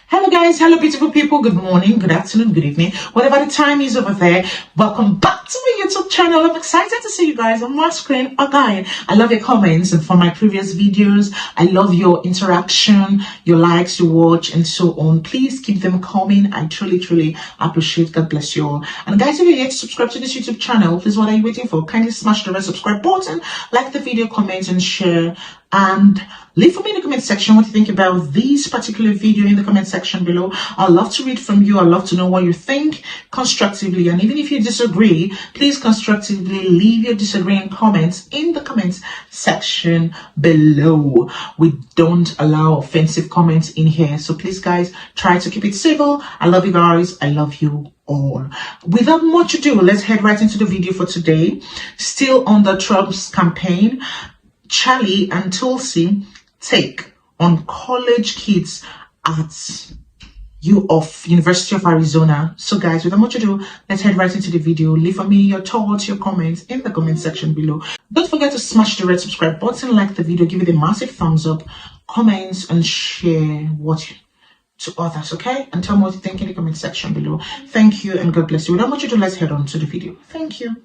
Hello guys, hello beautiful people, good morning, good afternoon, good evening, whatever the time is over there. Welcome back to my YouTube channel. I'm excited to see you guys on my screen again. I love your comments and from my previous videos. I love your interaction, your likes, your watch and so on. Please keep them coming. I truly appreciate. God bless you all. And guys, if you're yet to subscribe to this YouTube channel, please, what are you waiting for? Kindly smash the red subscribe button, like the video, comment and share. And leave for me in the comment section what you think about this particular video in the comment section below. I'd love to read from you. I'd love to know what you think constructively. And even if you disagree, please constructively leave your disagreeing comments in the comments section below. We don't allow offensive comments in here. So please, guys, try to keep it civil. I love you guys. I love you all. Without much ado, let's head right into the video for today. Still on the Trump's campaign, Charlie and Tulsi take on college kids at University of Arizona. So guys, without much ado, let's head right into the video. Leave for me your thoughts, your comments in the comment section below. Don't forget to smash the red subscribe button, like the video, give it a massive thumbs up, comments and share to others, okay? And tell me what you think in the comment section below. Thank you and God bless you. Without much ado, let's head on to the video. Thank you.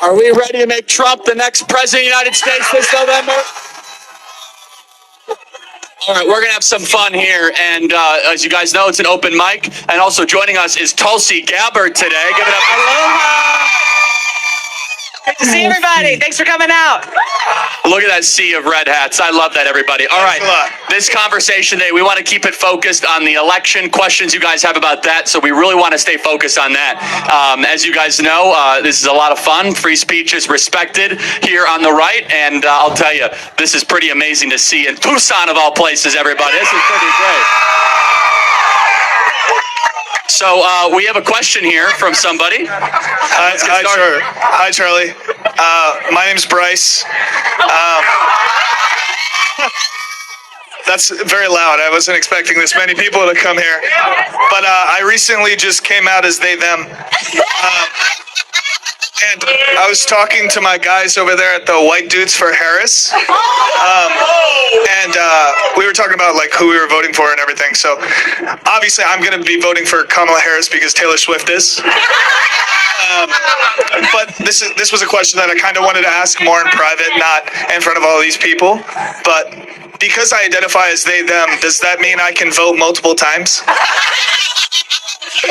Are we ready to make Trump the next president of the United States this November? All right, we're going to have some fun here. And as you guys know, it's an open mic. And also joining us is Tulsi Gabbard today. Give it up. Aloha. Good to see everybody. Thanks for coming out. Look at that sea of red hats. I love that, everybody. All right, this conversation today, we want to keep it focused on the election, questions you guys have about that. So we really want to stay focused on that. As you guys know, this is a lot of fun. Free speech is respected here on the right. And I'll tell you, this is pretty amazing to see in Tucson, of all places, everybody. This is pretty great. So we have a question here from somebody. Hi, Charlie. My name's Bryce. That's very loud. I wasn't expecting this many people to come here. But I recently just came out as they, them. And I was talking to my guys over there at the White Dudes for Harris. And we were talking about like who we were voting for and everything. So obviously I'm going to be voting for Kamala Harris because Taylor Swift is. But this was a question that I kind of wanted to ask more in private, not in front of all these people. But because I identify as they, them, does that mean I can vote multiple times?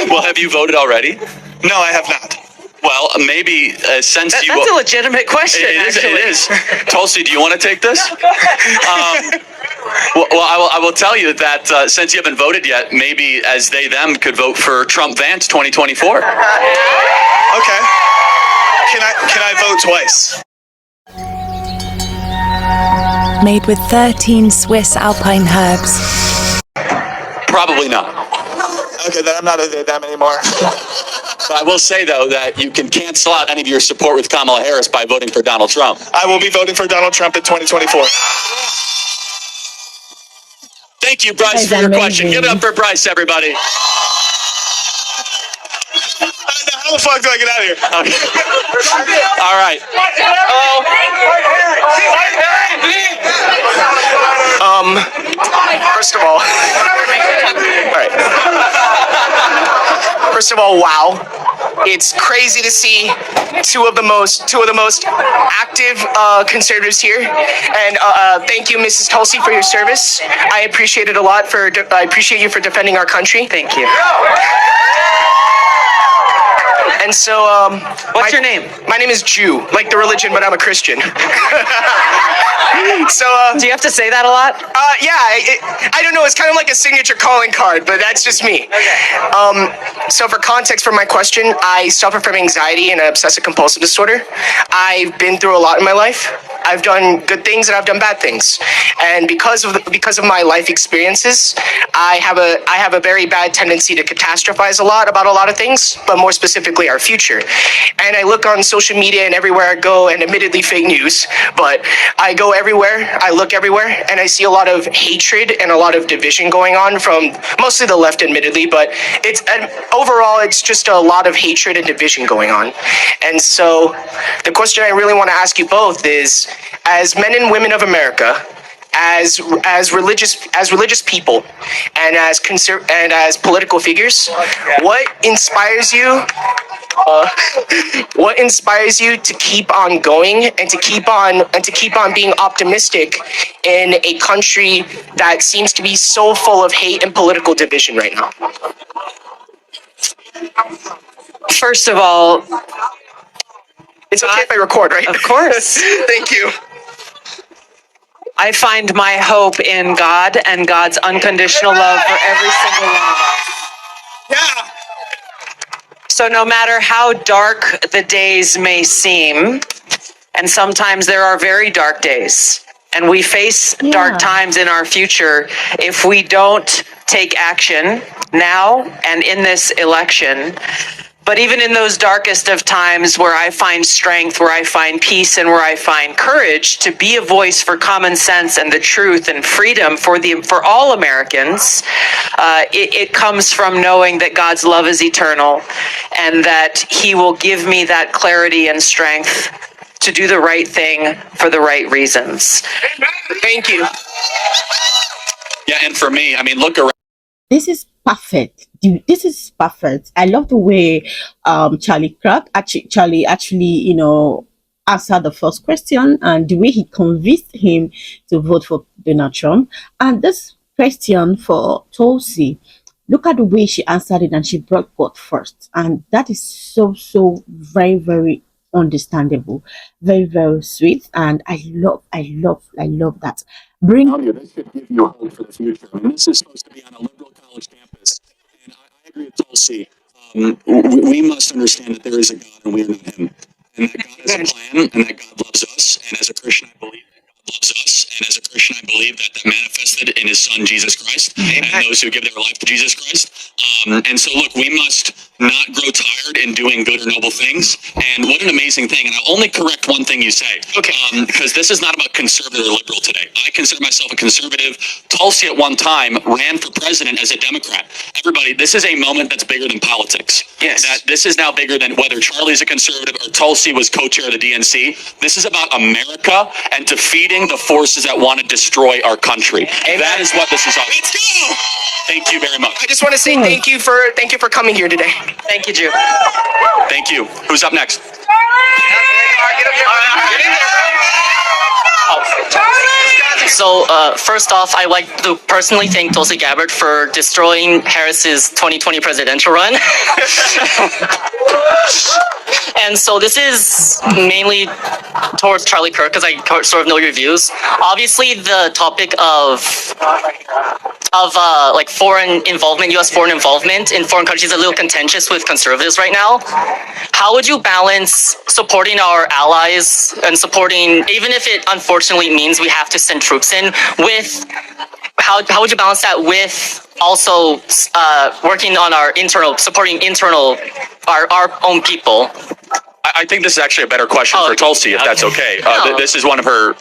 Well, have you voted already? No, I have not. Well, maybe since That's a legitimate question. It is. Tulsi, do you want to take this? Well, I will tell you that since you haven't voted yet, maybe as they, them could vote for Trump Vance 2024. Okay. Can I vote twice? Made with 13 Swiss alpine herbs. Probably not. Okay, then I'm not a they, them anymore. But I will say, though, that you can cancel out any of your support with Kamala Harris by voting for Donald Trump. I will be voting for Donald Trump in 2024. Thank you, Bryce, for your question. Give it up for Bryce, everybody. How the fuck do I get out of here? Okay. All right. First of all, wow. It's crazy to see two of the most active conservatives here. And thank you, Mrs. Tulsi, for your service. I appreciate it a lot. I appreciate you for defending our country. Thank you. And so, what's your name? My name is Jew, like the religion, but I'm a Christian. So, do you have to say that a lot? Yeah, I don't know. It's kind of like a signature calling card, but that's just me. So for context for my question, I suffer from anxiety and obsessive compulsive disorder. I've been through a lot in my life. I've done good things and I've done bad things. And because of my life experiences, I have a very bad tendency to catastrophize a lot about a lot of things, but more specifically our future. And I look on social media and everywhere I go, and admittedly fake news, but I go everywhere, I look everywhere, and I see a lot of hatred and a lot of division going on from mostly the left, admittedly, but overall it's just a lot of hatred and division going on. And so the question I really want to ask you both is, as men and women of America, as religious people and as political figures, what inspires you? What inspires you to keep on going and to keep on being optimistic in a country that seems to be so full of hate and political division right now? First of all, It's okay if I record, right? of course, Thank you. I find my hope in God and God's unconditional love for every single one of us. Yeah. So no matter how dark the days may seem, and sometimes there are very dark days, and we face dark times in our future, if we don't take action now and in this election, but even in those darkest of times where I find strength, where I find peace, and where I find courage to be a voice for common sense and the truth and freedom for all Americans, it comes from knowing that God's love is eternal and that He will give me that clarity and strength to do the right thing for the right reasons. Thank you. Yeah, and for me, I mean, look around. This is perfect. This is perfect. I love the way Charlie actually answered the first question, and the way he convinced him to vote for Donald Trump. And this question for Tulsi, look at the way she answered it, and she brought God first, and that is so very, very understandable, very, very sweet, and I love that. This should give you hope for the future. I mean, this is supposed to be on a liberal college campus, and I agree with Tulsi. We must understand that there is a God and we are not Him, and that God has a plan, and that God loves us. And as a Christian, I believe that God loves us, and as a Christian, I believe that manifested in His Son Jesus Christ, and those who give their life to Jesus Christ. And so, look, we must not grow tired in doing good or noble things. And what an amazing thing. And I'll only correct one thing you say. Okay. Because this is not about conservative or liberal today. I consider myself a conservative. Tulsi at one time ran for president as a Democrat. Everybody, this is a moment that's bigger than politics. Yes. That this is now bigger than whether Charlie's a conservative or Tulsi was co-chair of the DNC. This is about America and defeating the forces that want to destroy our country. Amen. That is what this is all about. Let's go. Thank you very much. I just want to say thank you for coming here today. Thank you, Jew. Thank you. Who's up next? So, first off, I'd like to personally thank Tulsi Gabbard for destroying Harris's 2020 presidential run. And so this is mainly towards Charlie Kirk, because I sort of know your views. Obviously, the topic of like foreign involvement, U.S. foreign involvement in foreign countries is a little contentious with conservatives right now. How would you balance supporting our allies and supporting, even if it unfortunately means we have to send troops in, with how would you balance that with also working on our supporting our own people? I think this is actually a better question for Tulsi, if that's okay. This is one of her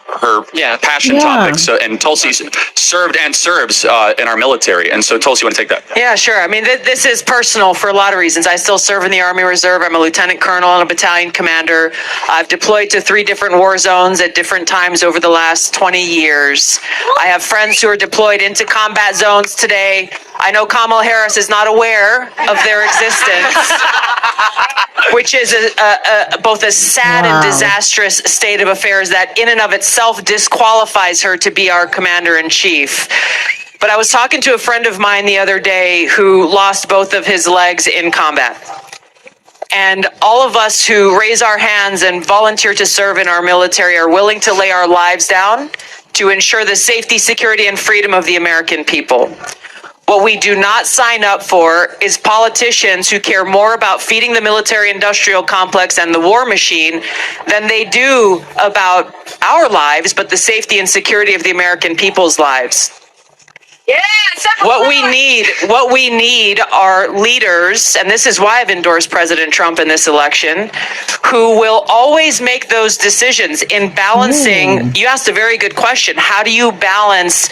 passion topics, and Tulsi served and serves in our military. And so, Tulsi, you want to take that? Yeah, sure. I mean, this is personal for a lot of reasons. I still serve in the Army Reserve. I'm a lieutenant colonel and a battalion commander. I've deployed to 3 different war zones at different times over the last 20 years. I have friends who are deployed into combat zones today. I know Kamala Harris is not aware of their existence, which is both a sad and disastrous state of affairs that in and of itself disqualifies her to be our commander-in-chief. But I was talking to a friend of mine the other day who lost both of his legs in combat. And all of us who raise our hands and volunteer to serve in our military are willing to lay our lives down to ensure the safety, security, and freedom of the American people. What we do not sign up for is politicians who care more about feeding the military-industrial complex and the war machine than they do about our lives, but the safety and security of the American people's lives. What we need are leaders, and this is why I've endorsed President Trump in this election, who will always make those decisions in balancing. You asked a very good question. How do you balance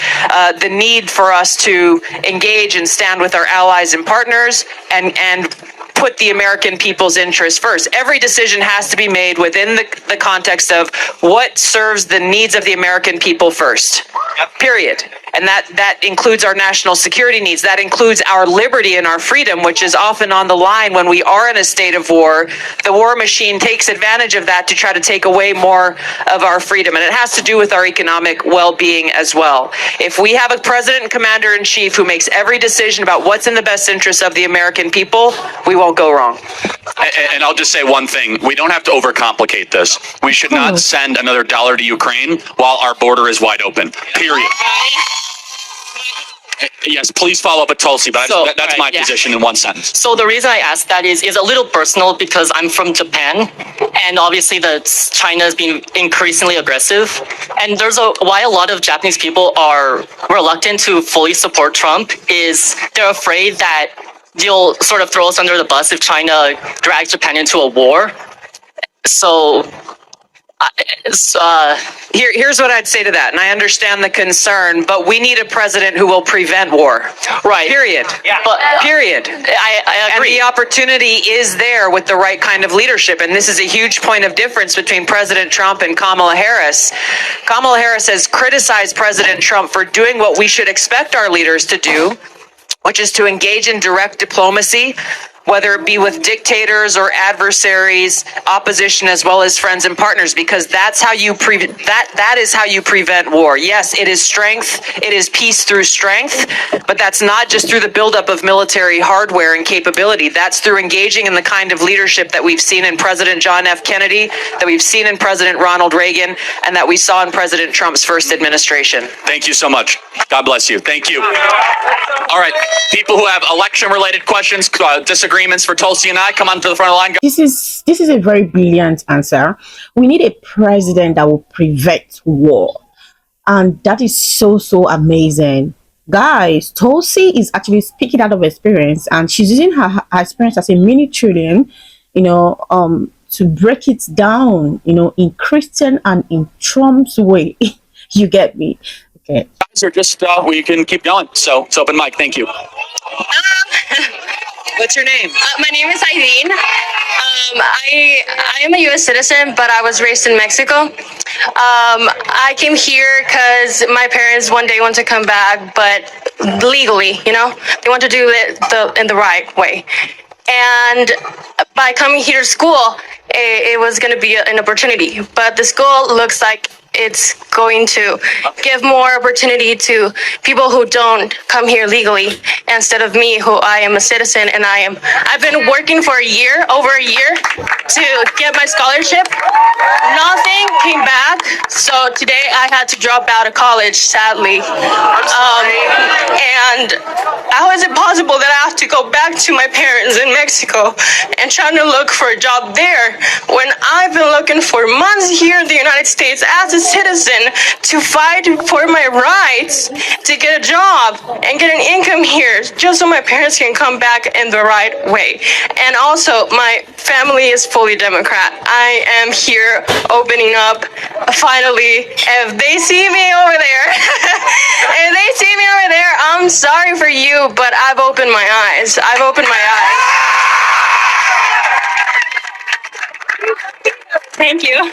the need for us to engage and stand with our allies and partners and put the American people's interest first. Every decision has to be made within the context of what serves the needs of the American people first. Period. And that includes our national security needs. That includes our liberty and our freedom, which is often on the line when we are in a state of war. The war machine takes advantage of that to try to take away more of our freedom. And it has to do with our economic well-being as well. If we have a president and commander-in-chief who makes every decision about what's in the best interest of the American people, we won't go wrong. And I'll just say one thing. We don't have to overcomplicate this. We should not send another dollar to Ukraine while our border is wide open. Period. Yes, please follow up with Tulsi, but that's my position in one sentence. So the reason I asked that is a little personal because I'm from Japan, and obviously China has been increasingly aggressive. And why a lot of Japanese people are reluctant to fully support Trump is they're afraid that you'll sort of throw us under the bus if China drags Japan into a war. So here's what I'd say to that, and I understand the concern, but we need a president who will prevent war. Right. Period. Yeah. Period. I agree. And the opportunity is there with the right kind of leadership, and this is a huge point of difference between President Trump and Kamala Harris. Kamala Harris has criticized President Trump for doing what we should expect our leaders to do, which is to engage in direct diplomacy, whether it be with dictators or adversaries, opposition, as well as friends and partners, because that's how you that is how you prevent war. Yes, it is strength, it is peace through strength, but that's not just through the buildup of military hardware and capability. That's through engaging in the kind of leadership that we've seen in President John F. Kennedy, that we've seen in President Ronald Reagan, and that we saw in President Trump's first administration. Thank you so much. God bless you. Thank you. All right, people who have election-related questions, disagreements for Tulsi and I, come on to the front of the line. This is a very brilliant answer. We need a president that will prevent war, and that is so amazing. Guys, Tulsi is actually speaking out of experience, and she's using her experience as a mini trillion, to break it down, in Christian and in Trump's way. You get me? Okay. Guys are just, we can keep going. So it's open mic. Thank you. What's your name? My name is Irene. I am a U.S. citizen, but I was raised in Mexico. I came here because my parents one day want to come back, but legally, they want to do it in the right way. And by coming here to school, it was going to be an opportunity. But the school looks like it's going to give more opportunity to people who don't come here legally, instead of me, who I am a citizen, and I've been working for over a year to get my scholarship. Nothing came back, so today I had to drop out of college, sadly. And how is it possible that I have to go back to my parents in Mexico and trying to look for a job there when I've been looking for months here in the United States as a citizen to fight for my rights, to get a job and get an income here, just so my parents can come back in the right way. And also, my family is fully Democrat. I am here opening up, finally. If they see me over there, I'm sorry for you, but I've opened my eyes. I've opened my eyes. Thank you.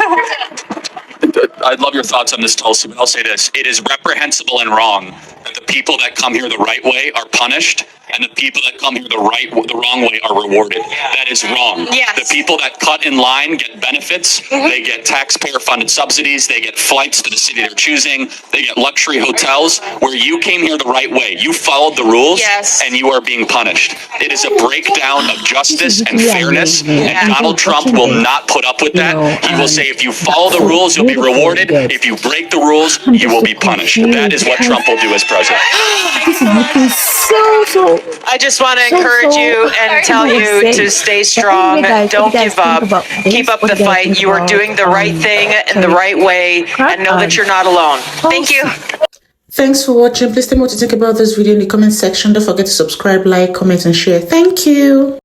I love your thoughts on this, Tulsi, but I'll say this. It is reprehensible and wrong that the people that come here the right way are punished and the people that come here the wrong way are rewarded. That is wrong. Yes. The people that cut in line get benefits. They get taxpayer-funded subsidies. They get flights to the city they're choosing. They get luxury hotels. Where you came here the right way. You followed the rules, yes, and you are being punished. It is a breakdown of justice and fairness, and Donald Trump will not put up with that. He will say, if you follow the rules, you'll be rewarded. If you break the rules, you will be punished. That is what Trump will do as president. This is looking so I just want to encourage you and tell you to stay strong. Don't give up. Keep up the fight. You are doing the right thing in the right way, and know that you're not alone. Thank you. Thanks for watching. Please tell me what you think about this video in the comment section. Don't forget to subscribe, like, comment, and share. Thank you.